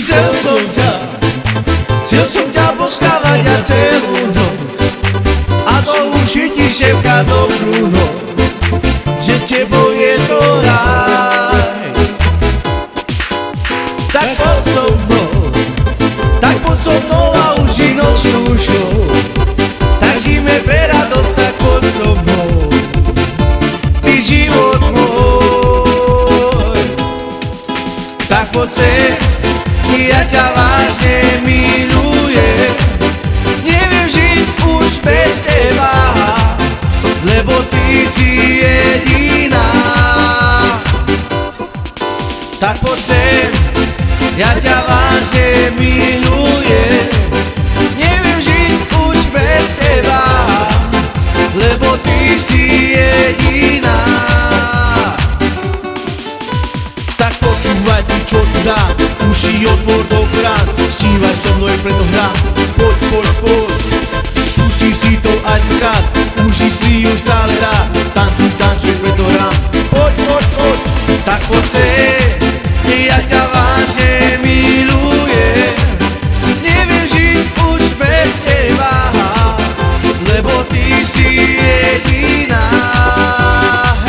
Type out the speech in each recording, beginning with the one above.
Chcel som ťa poskávať a celú noc, a to už je ti šepka dobrú noc, že s tebou je to ráj. Tak poď so mnou a uži nočnú show, tak žijme pre radosť, tak poď so mnou, ty život môj. Tak poď sem, ja ťa vážne milujem, neviem žiť už bez teba, lebo ty si jediná. Tak poď sem, ja ťa vážne milujem, neviem žiť už bez teba, lebo ty si jediná. Tak počúvaj ty, čo ti dám, uši otvor do krán, snívaj so mnou, preto hrám. Poď, pusti si to aj dvakrát, uži si ju stále rád, tancuj, preto hrám. Poď, tak poď sem, ja ťa vážne milujem, neviem žiť už bez teba, lebo ty si jediná.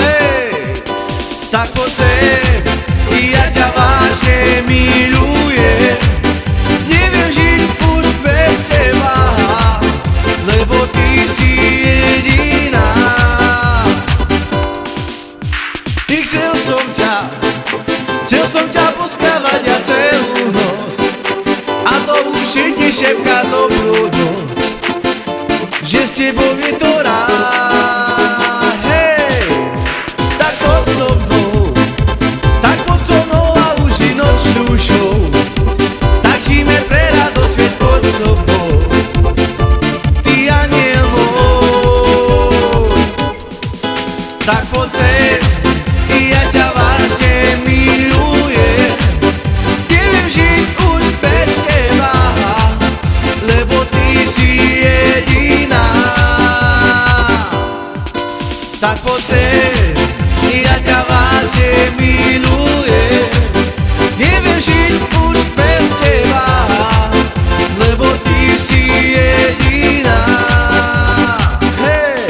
Hej, tak poď sem, ja ťa vážne milujem, neviem žiť už bez teba, lebo ty si jediná. Chcel som ťa poskávať a celú noc, a to už je ti šepka dobrú noc, že s tebou je to ráj. Hej, tak poď so mnou a uži nočnú show, tak žijme pre radosť, veď poď so mnou, ty aniel môj. Tak poď sem, ja ťa vážne milujem, neviem žiť už bez teba, lebo ty si jediná. Tak poď sem, ja ťa vážne milujem, neviem žiť už bez teba, lebo ty si jediná. Hej,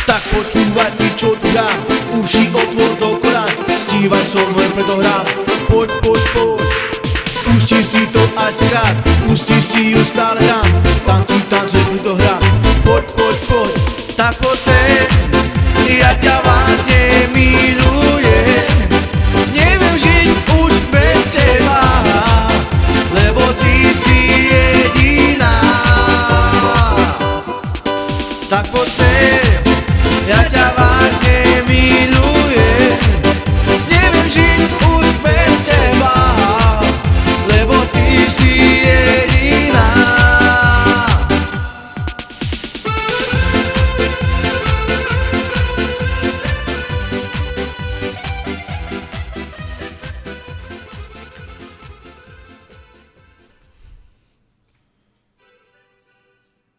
tak počúvaj ty, čo ti dám, uši otvor do krán, snívaj so mnou, preto hrám. Poď, pusti si to aj skrát, pusti si ju stále dám, tancuj, preto hrám. Poď, tak poď sem, ja ťa vážne milujem, neviem žiť už bez teba, lebo ty si jediná. Tak poď sem, ja ťa vážne